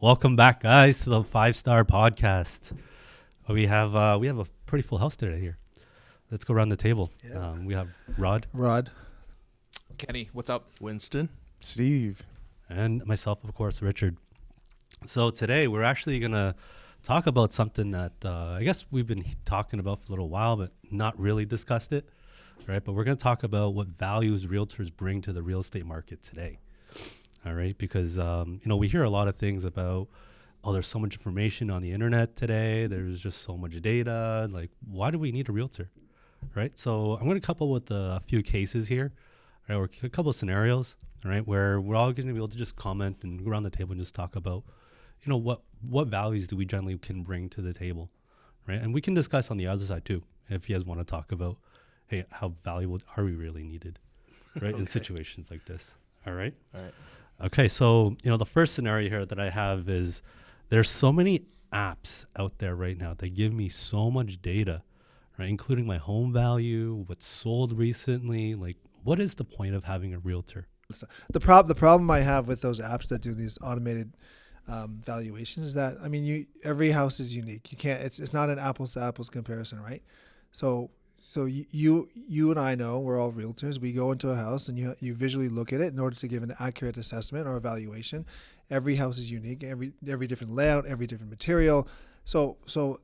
Welcome back, guys, to the 5-Star Podcast. We have a pretty full house today here. Let's go around the table. Yeah. We have Rod, Kenny, what's up? Winston. Steve. and myself, of course, Richard. So today we're actually going to talk about something that I guess we've been talking about for a little while, but not really discussed it, right? But we're going to talk about what values realtors bring to the real estate market today. All right, because we hear a lot of things about, there's so much information on the internet today. There's just so much data. Like, why do we need a realtor, right? So I'm going to couple with a few cases here, right, or a couple of scenarios, all right, where we're all going to be able to just comment and go around the table and just talk about, what values do we generally can bring to the table, right? And we can discuss on the other side too, if you guys want to talk about, hey, how valuable are we really needed, right, in situations like this. All right. Okay, so the first scenario here that I have is there's so many apps out there right now that give me so much data, right, including my home value, what's sold recently. Like, what is the point of having a realtor? The problem I have with those apps that do these automated valuations is that, every house is unique. You can't. It's not an apples to apples comparison, right? So you and I know, we're all realtors. We go into a house and you visually look at it in order to give an accurate assessment or evaluation. Every house is unique. Every different layout, every different material. So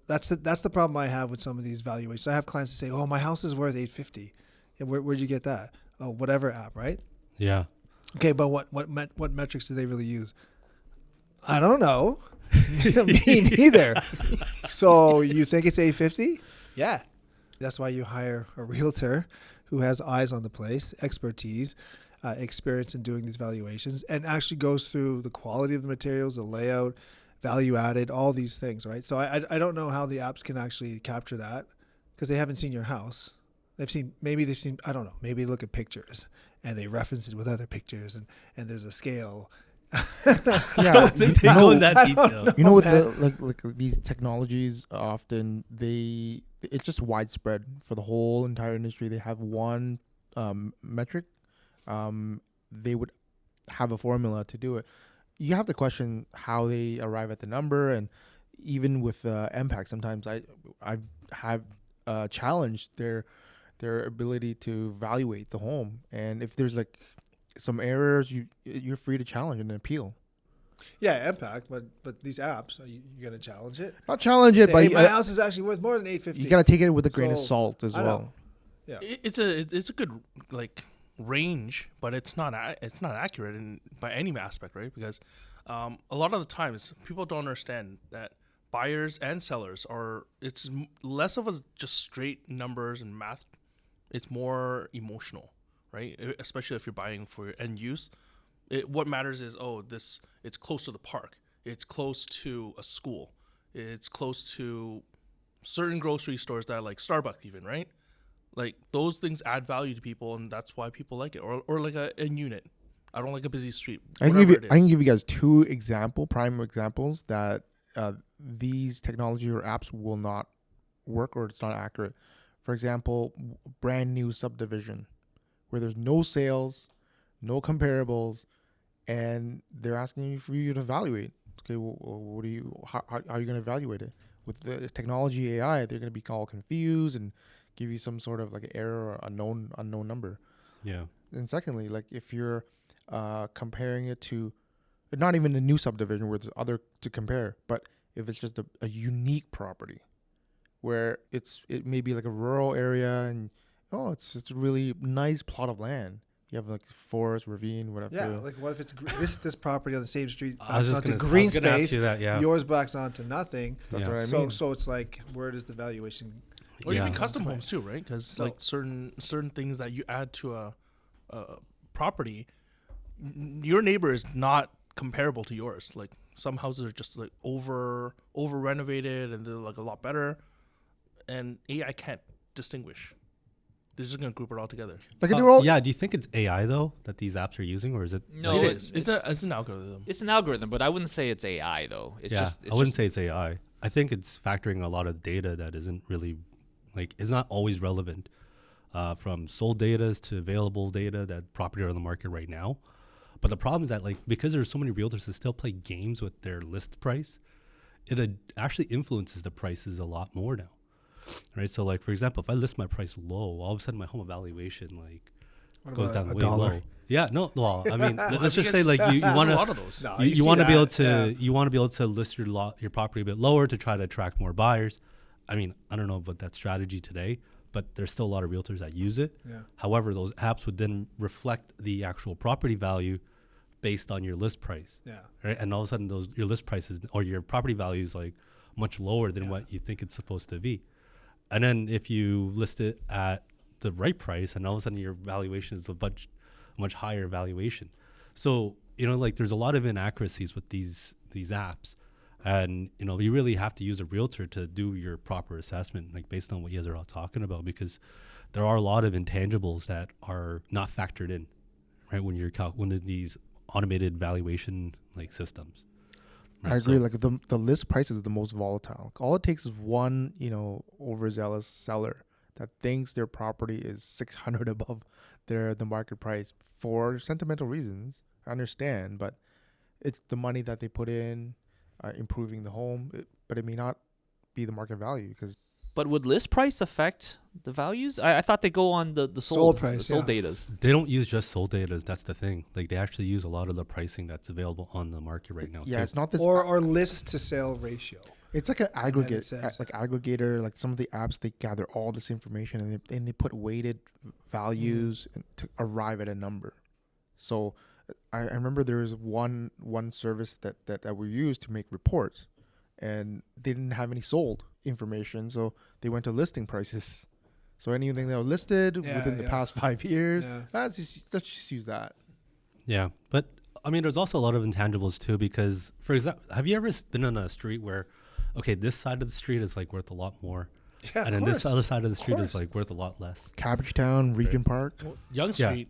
that's the problem I have with some of these valuations. I have clients that say, "Oh, my house is worth $850." And where'd you get that? Oh, whatever app, right? Yeah. Okay, but what metrics do they really use? I don't know. Me neither. So you think it's $850? Yeah. That's why you hire a realtor who has eyes on the place, expertise, experience in doing these valuations, and actually goes through the quality of the materials, the layout, value added, all these things, right? So I don't know how the apps can actually capture that because they haven't seen your house. Maybe they've seen, I don't know, maybe they look at pictures and they reference it with other pictures and there's a scale. Yeah, they go in that detail. With the these technologies, often it's just widespread for the whole entire industry. They have one metric. They would have a formula to do it. You have to question how they arrive at the number, and even with MPAC, sometimes I have challenged their ability to evaluate the home, and if there's like some errors, you're free to challenge and appeal. Yeah, impact, but these apps, are you going to challenge it? Not challenge it, but hey, my house is actually worth more than $850. You got to take it with a grain of salt as well. Yeah, it's a good range, but it's not accurate by any aspect, right? Because a lot of the times people don't understand that buyers and sellers it's less of a just straight numbers and math. It's more emotional, right? Especially if you're buying for your end use. What matters is, it's close to the park. It's close to a school. It's close to certain grocery stores that are like Starbucks even, right? Like those things add value to people, and that's why people like it. Or like a unit. I don't like a busy street. I can give you guys two prime examples that these technology or apps will not work or it's not accurate. For example, brand new subdivision where there's no sales, no comparables, and they're asking for you to evaluate. Okay, well, how are you going to evaluate it? With the technology AI, they're going to be all confused and give you some sort of like an error or unknown number. Yeah. And secondly, like if you're comparing it to not even a new subdivision where there's other to compare, but if it's just a unique property where it may be like a rural area and it's a really nice plot of land. You have like forest, ravine, whatever. Yeah, like what if it's this property on the same street I was backs just onto gonna green ask you space, that, yeah. yours backs onto nothing. That's what I So mean. so it's like, where does the valuation? Or Yeah. even custom homes too, right? Because like certain things that you add to a property, your neighbor is not comparable to yours. Like some houses are just like over renovated and they're like a lot better, and AI can't distinguish They're just gonna group it all together. Like they're all Yeah, do you think it's AI though that these apps are using, or is it? No, It is. It's an algorithm. It's an algorithm, but I wouldn't say it's AI though. It's yeah, just. It's I wouldn't just, say it's AI. I think it's factoring a lot of data that isn't really, like, is not always relevant. From sold data to available data that property are on the market right now. But the problem is that, like, because there's so many realtors that still play games with their list price, it actually influences the prices a lot more now. Right, so like for example, if I list my price low, all of a sudden my home evaluation goes down way $1? low. Yeah, no, well, I mean, let's just say Because like you there's want a lot to of those. No, you see want to be able that, to yeah. you want to be able to list your property a bit lower to try to attract more buyers. I mean, I don't know about that strategy today, but there's still a lot of realtors that use it. Yeah. However, those apps would then reflect the actual property value based on your list price. Yeah. Right, and all of a sudden your list prices or your property value is like much lower than Yeah. what you think it's supposed to be. And then if you list it at the right price, and all of a sudden your valuation is a much higher valuation. So, like there's a lot of inaccuracies with these apps. And, you really have to use a realtor to do your proper assessment, like based on what you guys are all talking about, because there are a lot of intangibles that are not factored in, right? When you're when these automated valuation like systems. I Right, agree. so- Like the list price is the most volatile. All it takes is one, overzealous seller that thinks their property is 600 above the market price for sentimental reasons. I understand, but it's the money that they put in, improving the home, but it may not be the market value because but would list price affect the values? I thought they go on the Sold sold price, the sold yeah. datas. They don't use just sold data. That's the thing. Like they actually use a lot of the pricing that's available on the market right now. yeah, too. it's not this. Or list to sale ratio. It's like an aggregate, says. like aggregator. Like some of the apps, they gather all this information and they put weighted values to arrive at a number. So I remember there was one service that we used to make reports, and they didn't have any sold information, so they went to listing prices. So anything that was listed Yeah, within the yeah. past 5 years, Yeah. let's just use that. Yeah, but I mean, there's also a lot of intangibles too. Because, for example, have you ever been on a street where, okay, this side of the street is like worth a lot more, Yeah, and then of this course. other side of the street is course. like worth a lot less? Cabbagetown, Regent Park. Young Yeah. Street,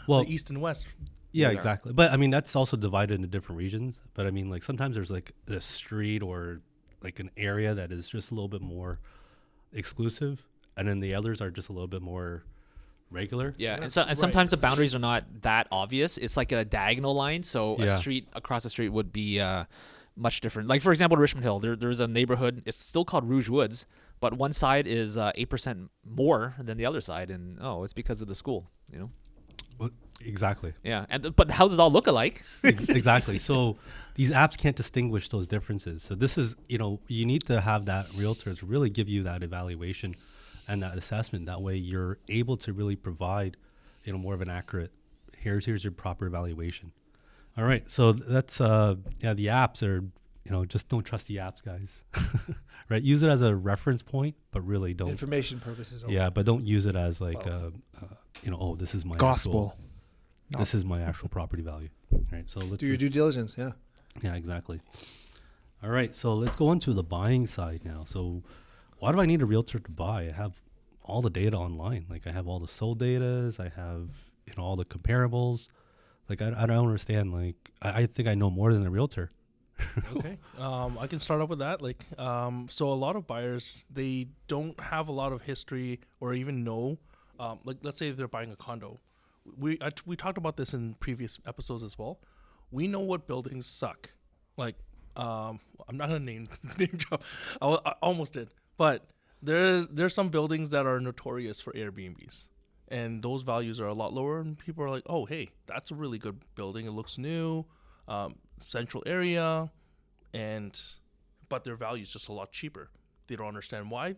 Well, the east and west. yeah, Yeah. exactly. But I mean, that's also divided into different regions. But I mean, like sometimes there's like a street or like an area that is just a little bit more exclusive, and then the others are just a little bit more regular. Yeah, Yeah, and right. sometimes the boundaries are not that obvious. It's like a diagonal line, so a Yeah. street across the street would be much different. Like for example, Richmond Hill, there's a neighborhood. It's still called Rouge Woods, but one side is 8% more than the other side, and it's because of the school. Well, exactly. Yeah, but the houses all look alike. Exactly. So these apps can't distinguish those differences. So this is, you need to have that realtor to really give you that evaluation and that assessment. That way you're able to really provide, more of an accurate, here's your proper evaluation. All right. So that's, the apps are, just don't trust the apps, guys. Right. Use it as a reference point, but really don't. Information purposes. Only. Yeah. But don't use it as like, Oh. this is my Gospel. This is my actual property value. Right. So let's Do your due diligence. Yeah. Yeah, exactly. All right, so let's go on to the buying side now. So why do I need a realtor to buy? I have all the data online. Like I have all the sold data. I have, all the comparables. Like I don't understand. Like I think I know more than a realtor. Okay. I can start off with that. So a lot of buyers, they don't have a lot of history or even know, like let's say they're buying a condo. We talked about this in previous episodes as well. We know what buildings suck. Like, I'm not gonna name drop. I almost did, but there's some buildings that are notorious for Airbnbs, and those values are a lot lower. And people are like, oh, hey, that's a really good building. It looks new, central area, but their value is just a lot cheaper. They don't understand why,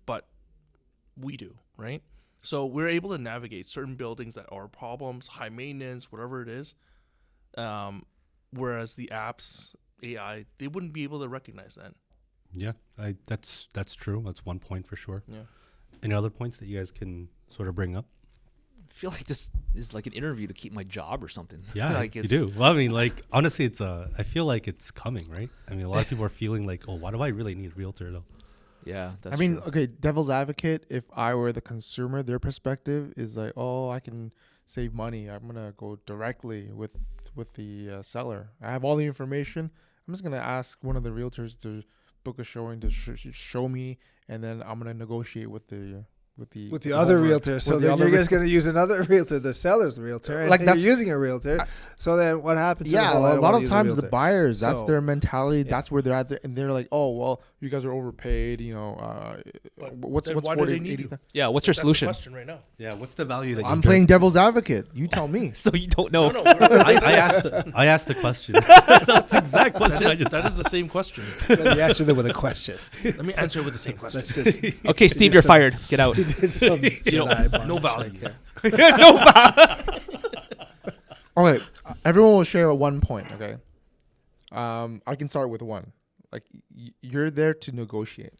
but we do, right? So we're able to navigate certain buildings that are problems, high maintenance, whatever it is. Whereas the apps, AI, they wouldn't be able to recognize that. Yeah, that's true. That's one point for sure. Yeah. Any other points that you guys can sort of bring up? I feel like this is like an interview to keep my job or something. Yeah, like you do. Well, I mean, like honestly, I feel like it's coming, right? I mean, a lot of people are feeling like, oh, why do I really need a realtor though? Yeah, that's I mean, true. okay, devil's advocate, if I were the consumer, their perspective is like, oh, I can save money. I'm gonna go directly with the seller. I have all the information. I'm just gonna ask one of the realtors to book a showing to show me, and then I'm gonna negotiate with the other homeowner, realtor. So with the then other you're just going to use another realtor, the seller's realtor, and Like, then that's- you're using a realtor. So then what happens? Yeah, to the whole, I a don't lot wanna of use a times the realtor. buyers, that's So, their mentality. yeah. That's where they're at, and they're like, oh, well, you guys are overpaid. But What's then why do 40, they need 80? you? Yeah, what's your That's the solution? question right now. Yeah, what's the value that I'm you playing devil's advocate. You tell me. So you don't know. No, I asked the question. That's the exact question I just that is the same question. Let me answer that with a question. Let me answer it with the same question. That's just, Okay, Steve, you're fired. Get out. he did some Jedi mind no trick value. here. No value. All right, everyone will share one point. Okay, I can start with one. Like you're there to negotiate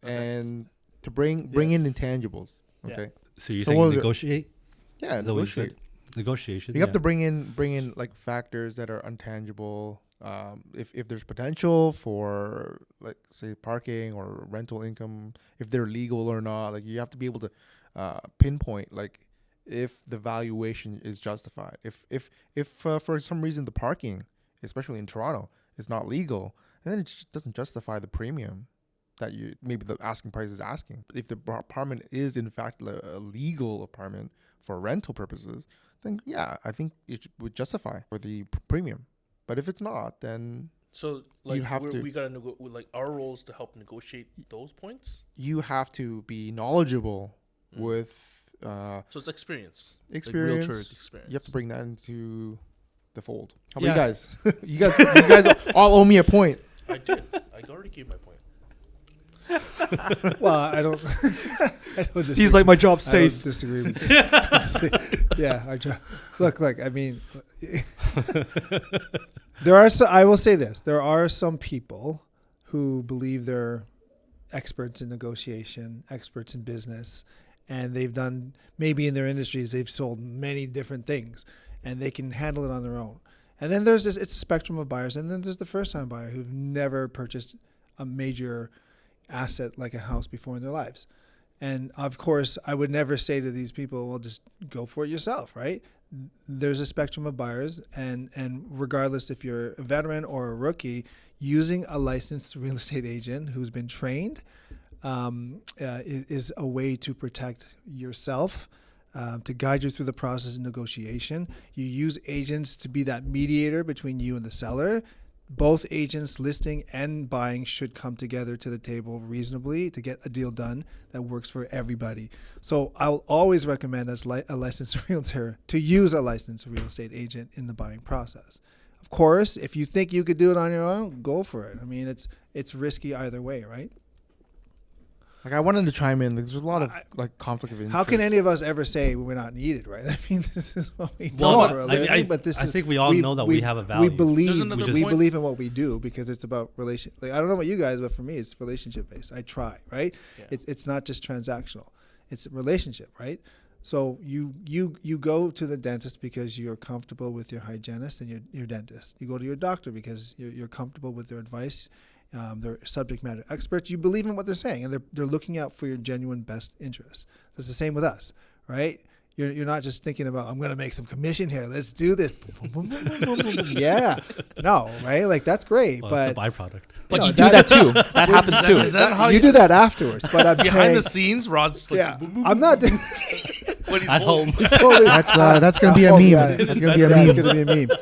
and to bring in Yes. intangibles. Yeah. Okay, So you're So saying what was it? negotiate? yeah, Is that what you said? negotiate. Negotiation. You have to bring in like factors that are intangible. If there's potential for, like, say, parking or rental income, if they're legal or not, like you have to be able to pinpoint, like, if the valuation is justified. If for some reason the parking, especially in Toronto, is not legal, then it just doesn't justify the premium that you maybe the asking price is asking. If the apartment is in fact a legal apartment for rental purposes, then yeah, I think it would justify for the premium. But if it's not, then So like have to- we gotta like our role is to help negotiate those points. you have to be knowledgeable with So it's experience. experience. Like realtor experience. You have to bring that into the fold. How Yeah. about you guys? you guys all owe me a point. I did. I already gave my point. Well, I don't. I don't disagree. He's like, my job's I don't safe. disagree with yeah, look. I mean, there are. I will say this: there are some people who believe they're experts in negotiation, experts in business, and they've done maybe in their industries they've sold many different things, and they can handle it on their own. And then there's this. It's a spectrum of buyers, and then there's the first-time buyer who've never purchased a major asset like a house before in their lives. And of course, I would never say to these people, well, just go for it yourself, right? There's a spectrum of buyers, and regardless if you're a veteran or a rookie, using a licensed real estate agent who's been trained is a way to protect yourself, to guide you through the process of negotiation. You use agents to be that mediator between you and the seller. Both agents, listing and buying, should come together to the table reasonably to get a deal done that works for everybody. So I'll always recommend as a licensed realtor to use a licensed real estate agent in the buying process. Of course, if you think you could do it on your own, go for it. I mean, it's risky either way, right? Like, I wanted to chime in. There's a lot of like conflict of interest. How can any of us ever say we're not needed, right? I mean, this is what we do Well, for a I living, but this I is think we all know that we have a we value. There's believe another we point. believe in what we do because it's about relation. Like, I don't know about you guys, but for me, it's relationship based. I try, right? Yeah. It's not just transactional; it's a relationship, right? So you go to the dentist because you're comfortable with your hygienist and your dentist. You go to your doctor because you're comfortable with their advice. They're subject matter experts. You believe in what they're saying, and they're looking out for your genuine best interests. It's the same with us, right? You're not just thinking about, I'm going to make some commission here. Let's do this. Yeah, no, right? Like, that's great, Well, but it's a byproduct. But No, you do that too. That happens Is too. that how you do that afterwards. But I'm behind the saying, scenes? Rod's like, yeah, boom, boom, I'm not doing. when he's At home. Totally, That's gonna be a Oh, meme. yeah. That's gonna be a yeah, meme. it's gonna be a meme.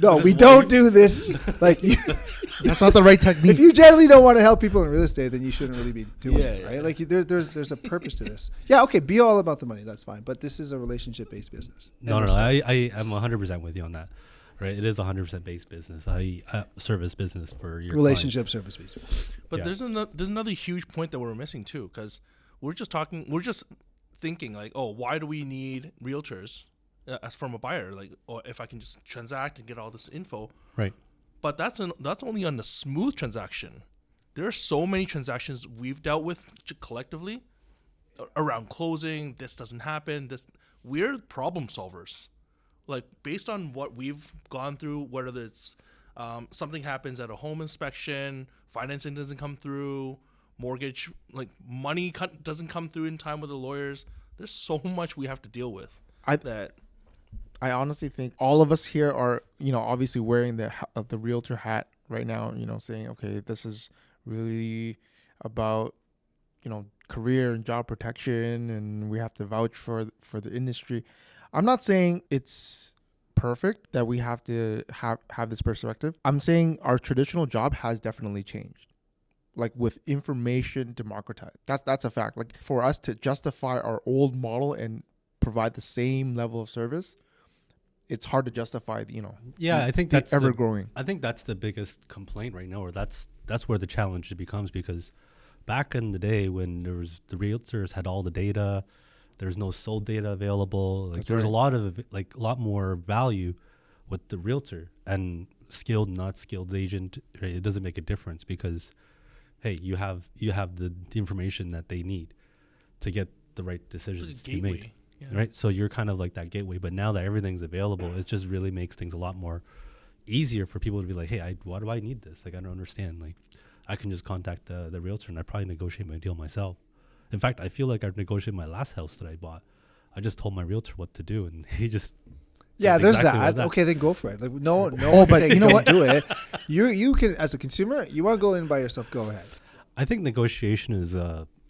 No, we don't do this. Like, That's not the right if technique. you generally don't want to help people in real estate, then you shouldn't really be doing Yeah, it, yeah, right? yeah. Like, there's a purpose to this. Yeah, okay, be all about the money. That's fine. But this is a relationship-based business. No, End no, of no. story. I am 100% with you on that. Right? It is 100% based business. Service business for your Relationship clients. service based. But Yeah. there's another huge point that we're missing too, because we're just thinking like, oh, why do we need realtors as from a buyer? Like, or if I can just transact and get all this info. Right. But that's only on the smooth transaction. There are so many transactions we've dealt with collectively around closing. This doesn't happen. We're problem solvers. Like, based on what we've gone through, whether it's something happens at a home inspection, financing doesn't come through, mortgage, like money doesn't come through in time with the lawyers. There's so much we have to deal with. I honestly think all of us here are, obviously wearing the realtor hat right now, saying, okay, this is really about, career and job protection, and we have to vouch for the industry. I'm not saying it's perfect that we have to have this perspective. I'm saying our traditional job has definitely changed. Like with information democratized. That's a fact. Like for us to justify our old model and provide the same level of service, it's hard to justify, I think that's ever growing. I think that's the biggest complaint right now, or that's where the challenge becomes, because back in the day when there was the realtors had all the data, there's no sold data available. Like there's a lot more value with the realtor, and skilled, not skilled agent. Right? It doesn't make a difference because, hey, you have the information that they need to get the right decisions to be made. Yeah. Right. So you're kind of like that gateway, but now that everything's available, it just really makes things a lot more easier for people to be like, hey, why do I need this? Like, I don't understand. Like, I can just contact the realtor and I probably negotiate my deal myself. In fact, I feel like I've negotiated my last house that I bought. I just told my realtor what to do, and he just there's exactly that. Okay, then go for it. Like no, but saying you know what? do it. You can, as a consumer, you want to go in by yourself. Go ahead. I think negotiation is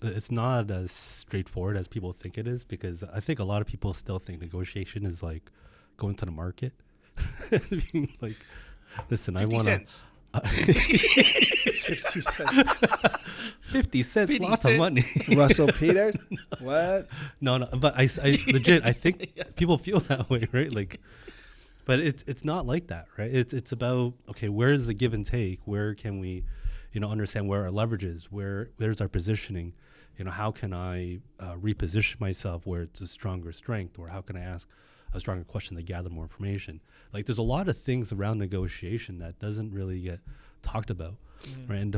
it's not as straightforward as people think it is, because I think a lot of people still think negotiation is like going to the market, being like, listen, 50 I want cents. 50 cents. 50 cents, 50 lots cent. of money. Russell Peters. What? No, but I legit, I think people feel that way, right? Like, but it's not like that, right? It's about, okay, where's the give and take? Where can we, understand where our leverage is? Where's our positioning? How can I reposition myself where it's a stronger strength, or how can I ask a stronger question to gather more information? Like, there's a lot of things around negotiation that doesn't really get talked about, right? And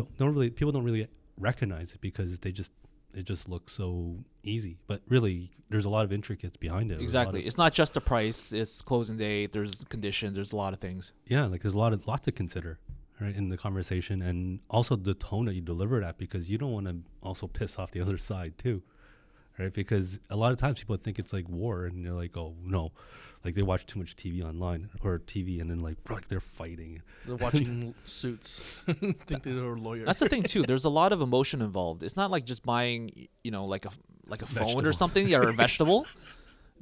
people don't really recognize it because it just looks so easy, but really there's a lot of intricacies behind it. Exactly. It's not just the price, it's closing date, there's conditions, there's a lot of things. Yeah, like there's a lot to consider, right, in the conversation, and also the tone that you deliver it at, because you don't want to also piss off the other side too, right? Because a lot of times people think it's like war, and they're like, oh no, like they watch too much TV online or TV, and then like they're fighting. They're watching Suits. Think they're a lawyer. That's the thing too. There's a lot of emotion involved. It's not like just buying, like a phone Vegetable. or something, or a vegetable.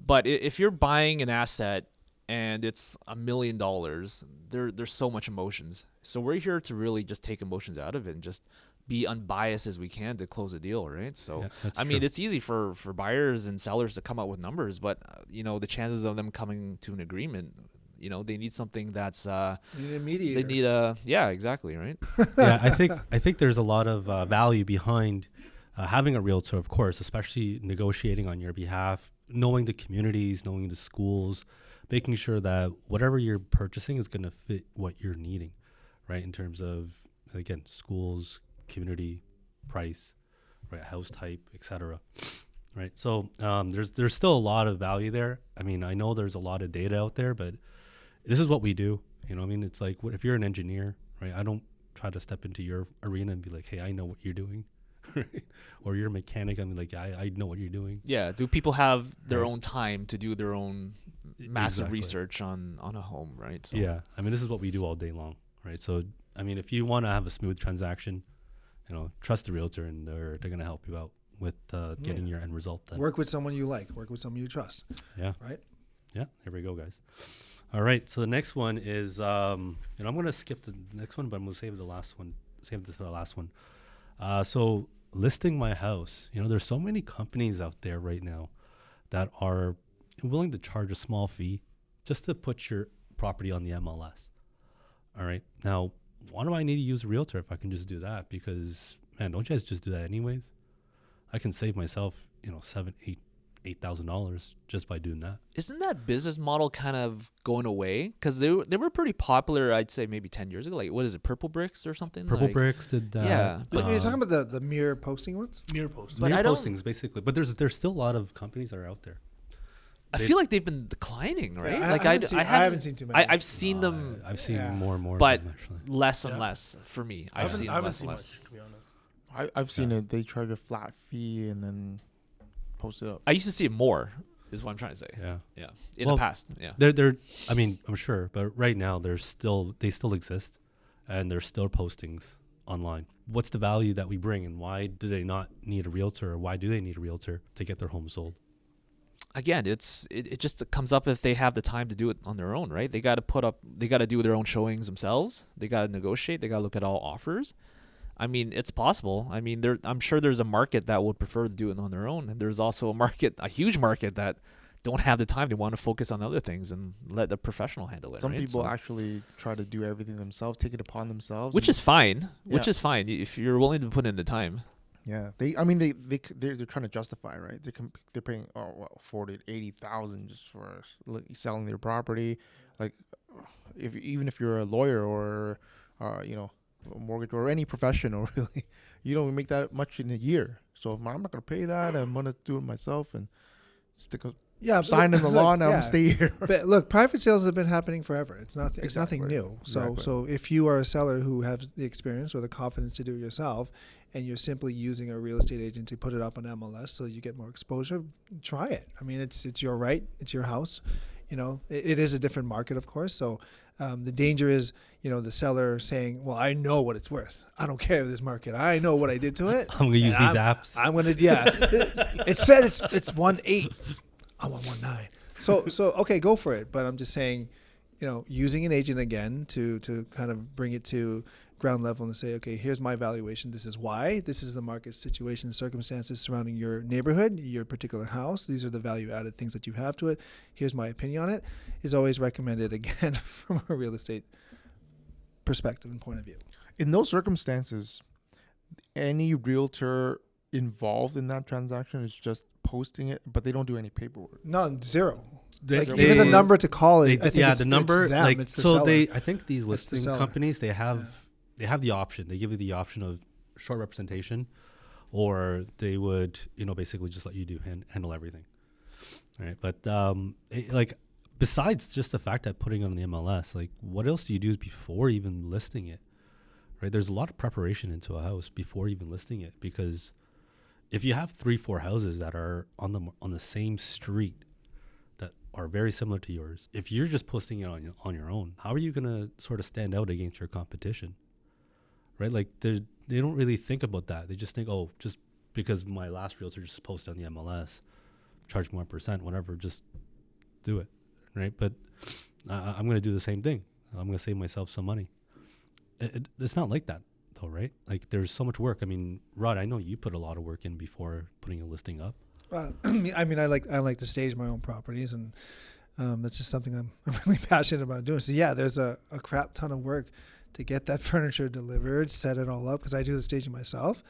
But if you're buying an asset and it's $1 million, there's so much emotions. So we're here to really just take emotions out of it and just be unbiased as we can to close a deal, right? So, Yeah, that's I mean, true. it's easy for buyers and sellers to come up with numbers, but, the chances of them coming to an agreement, they need something that's, You need a mediator. they need yeah, exactly, right? Yeah, I think there's a lot of value behind having a realtor, of course, especially negotiating on your behalf, knowing the communities, knowing the schools, making sure that whatever you're purchasing is going to fit what you're needing, right? In terms of, again, schools, community, price, right, house type, etc. Right. So there's still a lot of value there. I mean, I know there's a lot of data out there, but this is what we do. I mean, it's like, if you're an engineer, right? I don't try to step into your arena and be like, hey, I know what you're doing. Right? Or you're a mechanic. I mean, like, I know what you're doing. Yeah. Do people have their Right. own time to do their own massive Exactly. research on a home, right? So Yeah. I mean, this is what we do all day long, right? So, I mean, if you want to have a smooth transaction, trust the realtor, and they're going to help you out with getting your end result done. Work with someone you like. Work with someone you trust. Yeah. Right? Yeah. There we go, guys. All right. So the next one is, I'm going to skip the next one, but I'm going to save the last one. Save this for the last one. So listing my house, there's so many companies out there right now that are willing to charge a small fee just to put your property on the MLS. All right. Now, why do I need to use a realtor if I can just do that? Because, man, don't you guys just do that anyways? I can save myself, $8,000 just by doing that. isn't that business model kind of going away? Because they were pretty popular, I'd say maybe 10 years ago. Like, what is it, Purple Bricks or something? Purple like, Bricks did that. Yeah. Like, you're talking about the mirror posting ones? Mirror post. But Mirror I don't- postings, basically. But there's still a lot of companies that are out there. I feel like they've been declining, right? Yeah, like I haven't seen too many. I've seen them I've seen Yeah. more and more But of them, actually. less and Yeah. less for me. I I've seen haven't less seen and less. much, to be honest. I've seen it. They charge a flat fee and then post it up. I used to see it more, is what I'm trying to say. Yeah. Yeah. In Well, the past. Yeah. They're I mean, I'm sure, but right now they still exist, and there's still postings online. What's the value that we bring, and why do they not need a realtor, or why do they need a realtor to get their home sold? Again, it just comes up if they have the time to do it on their own, right? They got to do their own showings themselves. They got to negotiate. They got to look at all offers. I mean, it's possible. I mean, I'm sure there's a market that would prefer to do it on their own, and there's also a huge market that don't have the time. They want to focus on other things and let the professional handle it. Some right? people So- actually try to do everything themselves, take it upon themselves, which and- is fine. Which Yeah. is fine if you're willing to put in the time. yeah. They're trying to justify, right? They're paying $40,000 to $80,000 just for selling their property. Like, even if you're a lawyer or a mortgage or any professional, really, you don't make that much in a year. So if I'm not gonna pay that, I'm gonna do it myself and stick a Yeah, but sign in the law and I'm yeah. gonna stay here. But look, private sales have been happening forever. It's nothing Exactly. new. So Exactly. so if you are a seller who has the experience or the confidence to do it yourself, and you're simply using a real estate agent to put it up on MLS so you get more exposure, try it. I mean, it's your right. It's your house. It is a different market, of course. So the danger is, the seller saying, well, I know what it's worth. I don't care this market. I know what I did to it. I'm gonna use and these apps. I'm gonna, yeah. It said it's 1.8. I want 1.9. So okay, go for it. But I'm just saying, using an agent again to kind of bring it to ground level and say, okay, here's my valuation. This is why. This is the market situation and circumstances surrounding your neighborhood, your particular house. These are the value added things that you have to it. Here's my opinion on it. Is always recommended, again, from a real estate perspective and point of view. In those circumstances, any realtor involved in that transaction is just posting it, but they don't do any paperwork. No, zero. They- Even the number to call it, I think yeah, it's, the number, it's them, like, it's the so seller. I think these It's the listing seller. companies, they have the option. They give you the option of short representation, or they would, basically just let you handle everything. All right. But like, besides just the fact that putting it on the MLS, like, what else do you do before even listing it? Right. There's a lot of preparation into a house before even listing it, because if you have 3-4 houses that are on the same street that are very similar to yours, if you're just posting it on your own, how are you going to sort of stand out against your competition? Right? Like, they don't really think about that. They just think, oh, just because my last realtor just posted on the MLS, charge more %, whatever, just do it. Right? But I'm going to do the same thing. I'm going to save myself some money. It's not like that, though, right? Like, there's so much work. I mean, Rod, I know you put a lot of work in before putting a listing up. I mean, I like to stage my own properties, and that's just something I'm really passionate about doing. So yeah, there's a crap ton of work to get that furniture delivered, set it all up, because I do the staging myself.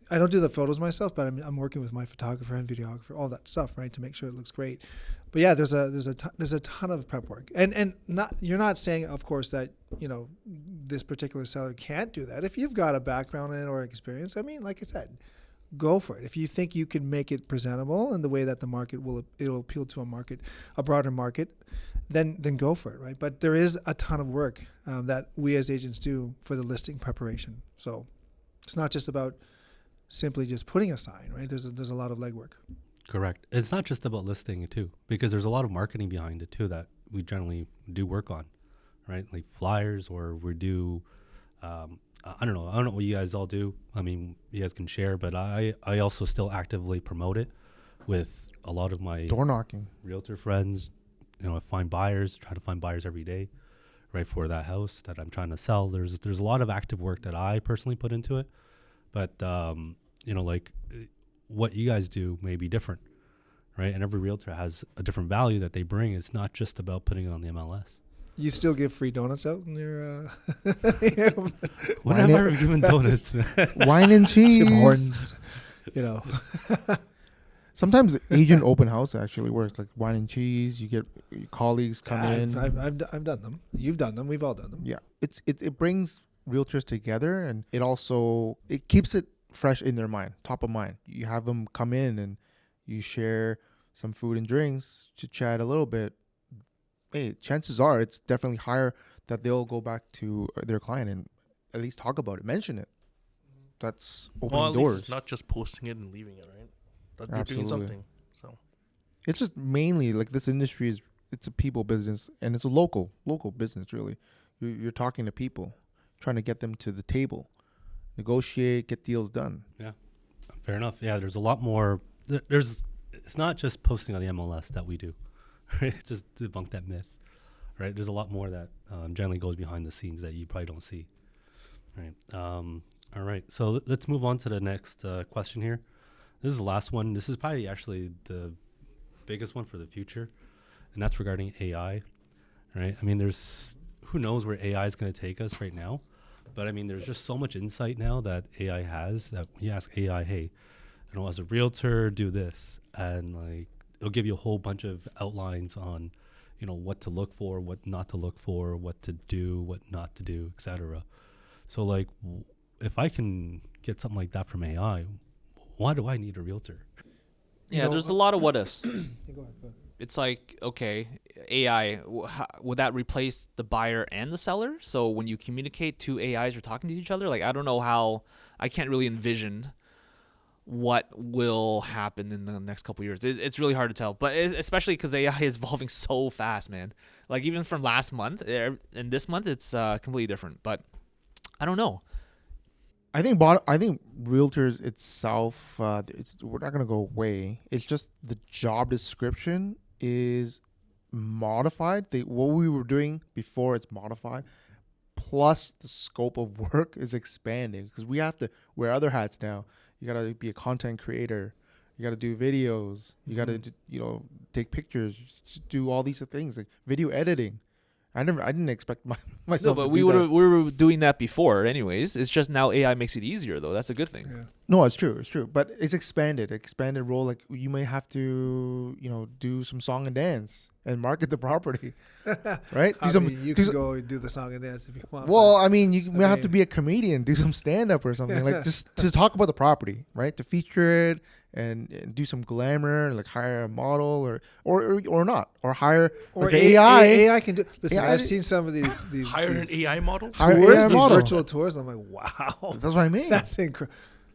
I don't do the photos myself, but I'm working with my photographer and videographer, all that stuff, right, to make sure it looks great. But yeah, there's a ton of prep work, and you're not saying, of course, that this particular seller can't do that. If you've got a background in it or experience, I mean, like I said, go for it. If you think you can make it presentable in the way that the market it'll appeal to a broader market, then go for it, right? But there is a ton of work that we as agents do for the listing preparation. So it's not just about simply just putting a sign, right? There's a lot of legwork. Correct. It's not just about listing it too, because there's a lot of marketing behind it too that we generally do work on, right? Like flyers, or we do, I don't know what you guys all do. I mean, you guys can share, but I also still actively promote it with a lot of my Door knocking. realtor friends. I try to find buyers every day, right, for that house that I'm trying to sell. There's a lot of active work that I personally put into it, but like what you guys do may be different, right? And every realtor has a different value that they bring. It's not just about putting it on the MLS. You still give free donuts out in your When have I ever given donuts, man? Wine and cheese. Tim Hortons, Sometimes agent open house actually works, like wine and cheese. You get your colleagues come in. I've done them. You've done them. We've all done them. Yeah, it brings realtors together, and it keeps it fresh in their mind, top of mind. You have them come in and you share some food and drinks, to chat a little bit. Hey, chances are it's definitely higher that they'll go back to their client and at least talk about it, mention it. that's Well, opening at least doors. it's not just posting it and leaving it, right? That you're doing Absolutely. something. So It's just mainly like this industry is, it's a people business, and it's a local business really. You're talking to people, trying to get them to the table, negotiate, get deals done. Yeah, fair enough. Yeah, there's a lot more. There's it's not just posting on the MLS that we do, right? Just debunk that myth, right? There's a lot more that generally goes behind the scenes that you probably don't see, right? All right, so let's move on to the next question here. This is the last one. This is probably actually the biggest one for the future, and that's regarding AI, right? I mean, there's who knows where AI is going to take us right now, but I mean, there's just so much insight now that AI has that when you ask AI, hey, as a realtor, do this, and like it'll give you a whole bunch of outlines on, what to look for, what not to look for, what to do, what not to do, etc. So like, if I can get something like that from AI, why do I need a realtor? Yeah, there's a lot of what ifs. Go ahead. It's like, okay, AI, would that replace the buyer and the seller? So when you communicate, two AIs are talking to each other. Like, I don't know how, I can't really envision what will happen in the next couple of years. It's really hard to tell, but especially because AI is evolving so fast, man. Like even from last month and this month, it's completely different. But I don't know. I think realtors itself, we're not gonna go away. It's just the job description is modified. What we were doing before, it's modified. Plus, the scope of work is expanding because we have to wear other hats now. You gotta be a content creator. You gotta do videos. You gotta take pictures. Just do all these things like video editing. I didn't expect myself. No, but to we do that. we were doing that before, anyways. It's just now AI makes it easier, though. That's a good thing. Yeah. No, it's true. It's true. But it's expanded role. Like you may have to, do some song and dance and market the property, right? You can go and do the song and dance if you want. Well, I mean, you may have to be a comedian, do some stand up or something, like just to talk about the property, right? To feature it and do some glamour, like hire a model or not, or hire or like AI. AI can do. Listen, AI I've seen some of these hire an these AI model. Hire tours, AI these model. virtual tours. I'm like, wow, That's what I mean. that's incredible.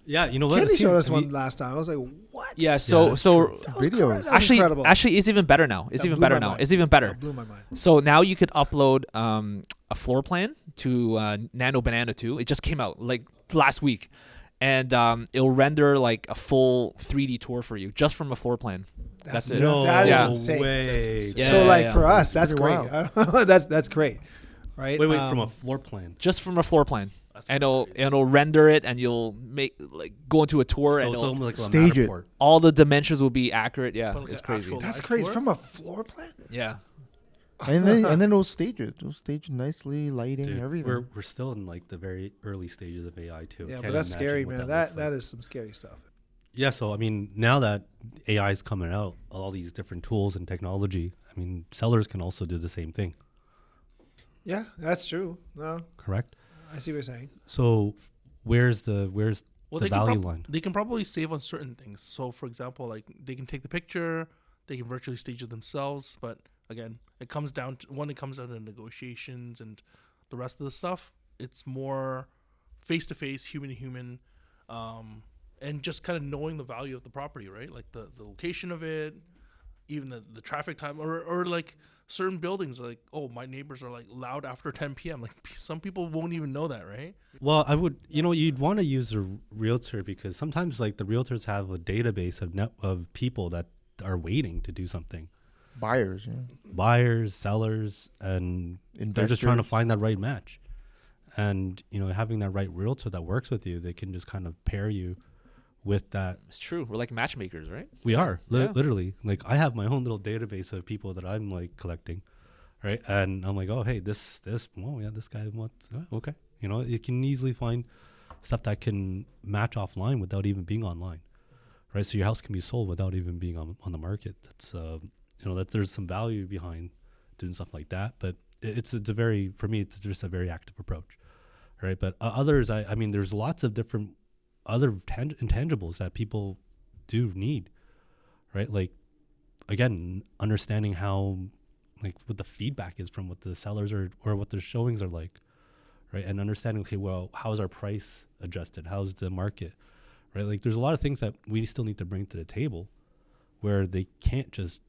Yeah, you know what? Kenny showed us one last time. I was like, what? Yeah, so that's so true. That was Videos. that was actually, incredible. actually, it's even better now. It's That even blew better my now. mind. It's even better. That blew my mind. So now you could upload a floor plan to Nano Banana 2. It just came out like last week, and it'll render like a full 3D tour for you just from a floor plan. That's it. No That is Yeah. insane. way. Yeah, So like yeah. for us, that's pretty great. that's great, right? Wait, from a floor plan. Just from a floor plan. That's And it'll crazy. render it, and you'll make like go into a tour, So and it's it'll, almost like a stage it. Matterport. all the dimensions will be accurate. Yeah, But like it's an crazy. actual- That's live crazy tour? from a floor plan. Yeah. and then it'll stage it. It'll stage it nicely, lighting, Dude, everything. we're still in like the very early stages of AI too. Yeah, Can't but that's imagine scary, what man. looks That like. is some scary stuff. Yeah, so I mean, now that AI is coming out, all these different tools and technology, I mean, sellers can also do the same thing, Yeah, that's true. No, correct? I see what you're saying. So where's the Well, the they can value line? They can probably save on certain things. So, for example, like they can take the picture, they can virtually stage it themselves. But again, it comes down to when it comes down to negotiations and the rest of the stuff. It's more face to face, human to human, and just kind of knowing the value of the property, right? Like the location of it, even the traffic time, or like certain buildings, like, oh, my neighbors are like loud after 10 p.m. Like some people won't even know that, right? Well, I would, you'd want to use a realtor because sometimes like the realtors have a database of people that are waiting to do something. Buyers, Buyers, sellers, and they're just trying to Investors. find that right match. And, having that right realtor that works with you, they can just kind of pair you with that. It's true. We're like matchmakers, right? We are Yeah. literally like I have my own little database of people that I'm like collecting, right? And I'm like, oh, hey, this guy wants, okay. You can easily find stuff that can match offline without even being online, right? So your house can be sold without even being on the market. That's that there's some value behind doing stuff like that, but it's for me it's just a very active approach, right? But others, I mean, there's lots of different other intangibles that people do need, right? Like, again, understanding how, like, what the feedback is from what the sellers are or what their showings are like, right? And understanding, okay, well, how's our price adjusted? How's the market, right? Like there's a lot of things that we still need to bring to the table where they can't just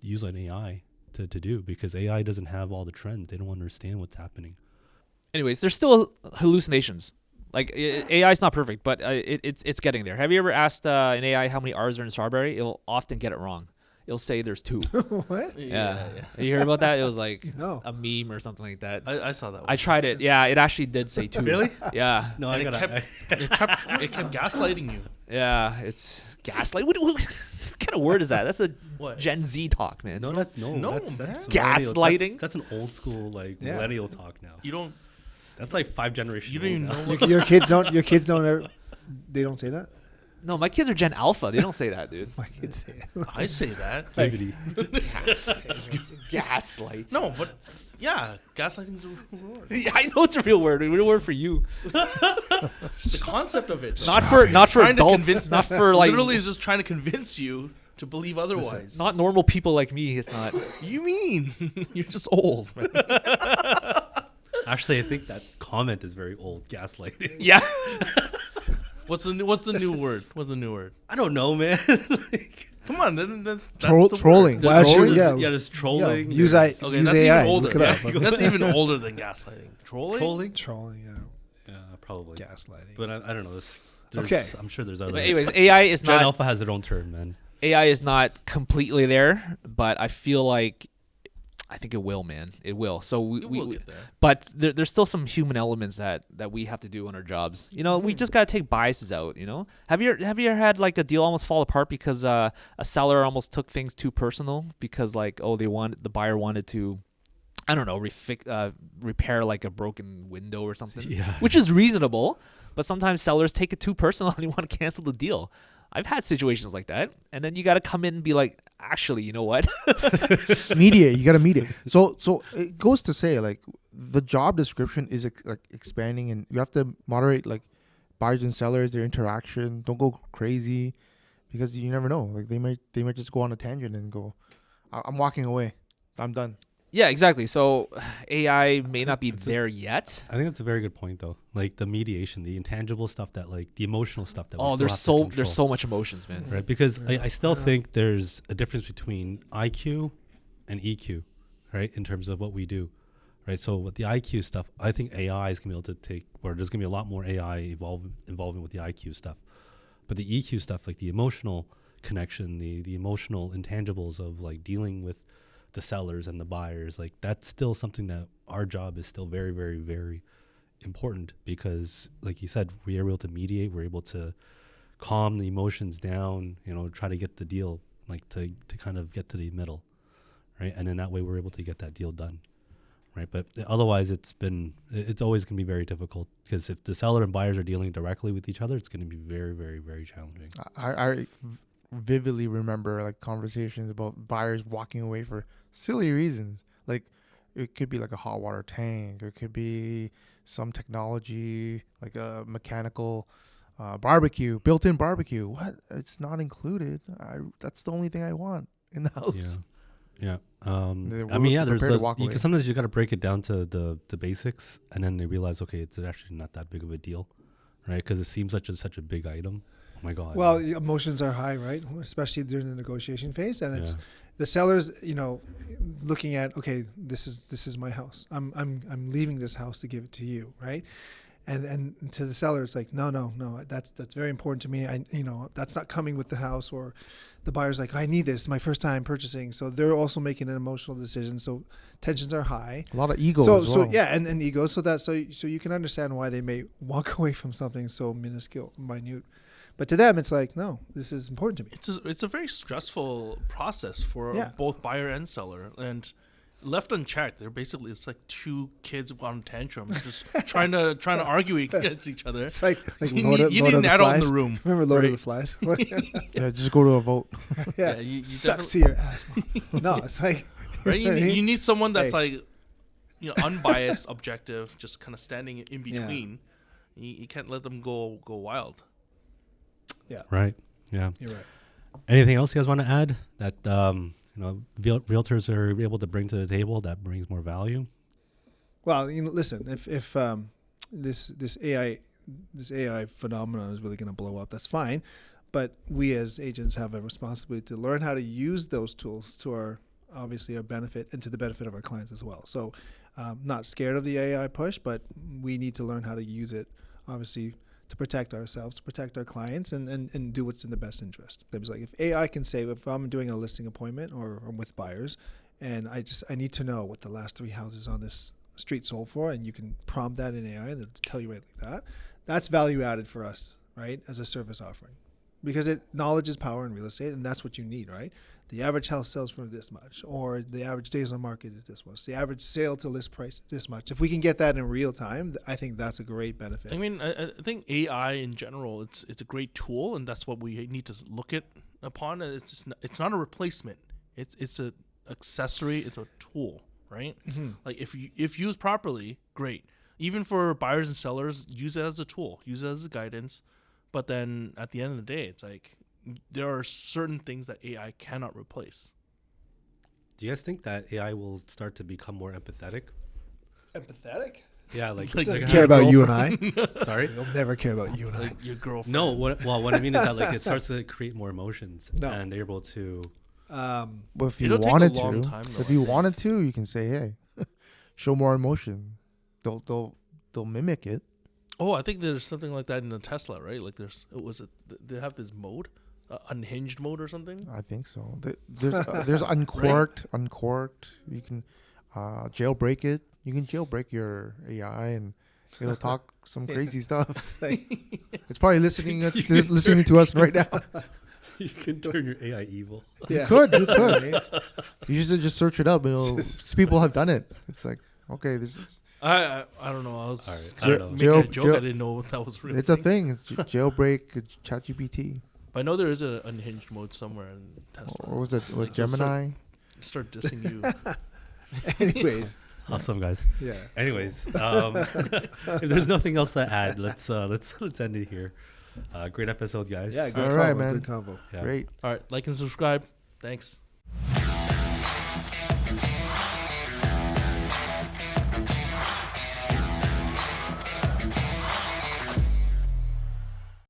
use an AI to do, because AI doesn't have all the trends. They don't understand what's happening. Anyways, there's still hallucinations. Like AI is not perfect, but it's getting there. Have you ever asked an AI how many R's are in strawberry? It'll often get it wrong. It'll say there's 2. What? Yeah. You heard about that? It was like No. a meme or something like that. I saw that one. I tried it. Yeah, it actually did say 2. Really? Yeah. No, And I it gotta. kept gaslighting you. Yeah, it's gaslight. What kind of word is that? That's a What? Gen Z talk, man. No, that's no. No, that's man. millennial- Gaslighting? That's an old school Yeah. millennial talk now. You don't. That's like 5 generations. You don't even old know now. what. Your kids don't. Your kids don't ever. They don't say that. No, my kids are Gen Alpha. They don't say that, dude. My kids say it. I say that. Like- Activity. Gaslight. No, but yeah, gaslighting is a real word. Yeah, I know it's a real word. A real word for you. The concept of it. Not for Trying to adults. convince- Not for like Literally, is just trying to convince you to believe otherwise. not normal people like me. It's not. You mean you're just old, man. Actually, I think that comment is very old. Gaslighting. Yeah. What's the new word? What's the new word? I don't know, man. Like, Come on, then that's Troll- the word. trolling. Well, actually, there's- yeah. there's Yeah, trolling. use there's- Okay, use that's AI. even older. Look it up. Yeah. That's even older than gaslighting. Trolling. Trolling. Trolling. Yeah. Yeah, probably. Gaslighting. But I don't know. There's, Okay. I'm sure there's other. But anyways, AI is Gen not Alpha has their own turn, man. AI is not completely there, but I feel like I think it will, man. It will. So It will get there. but there's still some human elements that we have to do on our jobs. You know, we just gotta take biases out. You know, have you ever had like a deal almost fall apart because a seller almost took things too personal because like the buyer wanted to, I don't know, repair like a broken window or something, Yeah. which is reasonable, but sometimes sellers take it too personal and they want to cancel the deal. I've had situations like that, and then you got to come in and be like, actually, you know what? Mediate. You got to mediate. So it goes to say like the job description is like expanding, and you have to moderate like buyers and sellers, their interaction. Don't go crazy, because you never know. Like they might just go on a tangent and go, I'm walking away. I'm done. Yeah, exactly. So AI may not be there yet. I think that's a very good point, though. Like the mediation, the intangible stuff, that like the emotional stuff that. we Oh, still there's have to so control. much emotions, man. Right, because I still think there's a difference between IQ and EQ, right, in terms of what we do, right? So with the IQ stuff, I think AI is going to be able to take, or there's going to be a lot more AI involving with the IQ stuff. But the EQ stuff, like the emotional connection, the emotional intangibles of like dealing with the sellers and the buyers, like that's still something that our job is still very, very, very important, because like you said, we are able to mediate, we're able to calm the emotions down, you know, try to get the deal, like to kind of get to the middle, right? And then that way we're able to get that deal done, right? But otherwise it's always going to be very difficult, because if the seller and buyers are dealing directly with each other, it's going to be very, very, very challenging. I vividly remember like conversations about buyers walking away for silly reasons. Like it could be like a hot water tank, it could be some technology like a mechanical barbecue, built-in barbecue. What? It's not included. That's the only thing I want in the house. Yeah. They're I mean, willing yeah, to there's prepare to those, walk away. because sometimes you got to break it down to the basics, and then they realize, okay, it's actually not that big of a deal, right? Because it seems such a big item. Oh my God. Well, the emotions are high, right? Especially during the negotiation phase, and it's Yeah. the sellers, you know, looking at, okay, this is my house. I'm leaving this house to give it to you, right? And to the seller, it's like, no, that's very important to me. That's not coming with the house. Or the buyer's like, I need this. It's my first time purchasing, so they're also making an emotional decision. So tensions are high. A lot of ego So as well. yeah, and ego. So you can understand why they may walk away from something so minuscule, minute. But to them, it's like, no, this is important to me. It's a very stressful process for Yeah. both buyer and seller, and left unchecked, it's like two kids on a tantrum, just trying to argue against each other. It's like You Lord need of an the adult in Flies. the room. Remember Lord right? of the Flies? Yeah, just go to a vote. yeah, you sucks to your ass. Mom. No, it's like Right? You need someone that's Hey. like, unbiased, objective, just kind of standing in between. You can't let them go wild. Right. Yeah. You're right. Anything else you guys want to add that realtors are able to bring to the table that brings more value? Well, listen, if this AI phenomenon is really going to blow up. That's fine, but we as agents have a responsibility to learn how to use those tools to our benefit and to the benefit of our clients as well. So, not scared of the AI push, but we need to learn how to use it, obviously, to protect ourselves, to protect our clients, and do what's in the best interest. It was like if AI can say, if I'm doing a listing appointment or with buyers, and I need to know what the last 3 houses on this street sold for, and you can prompt that in AI and it'll tell you right like that. That's value added for us, right, as a service offering, because knowledge is power in real estate, and that's what you need, right? The average house sells for this much, or the average days on market is this much. The average sale to list price is this much. If we can get that in real time, I think that's a great benefit. I mean, I think AI in general, it's a great tool, and that's what we need to look at upon. It's not a replacement. It's a accessory. It's a tool, right? Mm-hmm. Like if used properly, great. Even for buyers and sellers, use it as a tool, use it as a guidance. But then at the end of the day, it's like there are certain things that AI cannot replace. Do you guys think that AI will start to become more empathetic? Empathetic? Yeah, like Doesn't like care your about you and I. sorry. He'll never care about you and I. Like your girlfriend. No, what I mean is that like it starts to create more emotions, No. and they're able to. But if you It'll take a wanted long to, time, though, if I you think. wanted to, you can say, "Hey, show more emotion." They'll mimic it. Oh, I think there's something like that in the Tesla, right? Like they have this mode, unhinged mode or something. I think so. There's uncorked. You can jailbreak it. You can jailbreak your AI and it'll talk some crazy stuff. It's probably listening to us right now. You can turn your AI evil. Yeah. You could. You should just search it up and people have done it. It's like, okay, this is, I don't know. I was All right, I kinda don't making a joke. I didn't know that was real. it's a thing. It's jailbreak ChatGPT. But I know there is an unhinged mode somewhere in Tesla. Or was it Like, they'll Gemini? Start dissing you. Anyways, Awesome, guys. yeah. Anyways, if there's nothing else to add, let's end it here. Great episode, guys. Yeah, good All combo, right, man. Good combo. Yeah. Great. All right, like and subscribe. Thanks.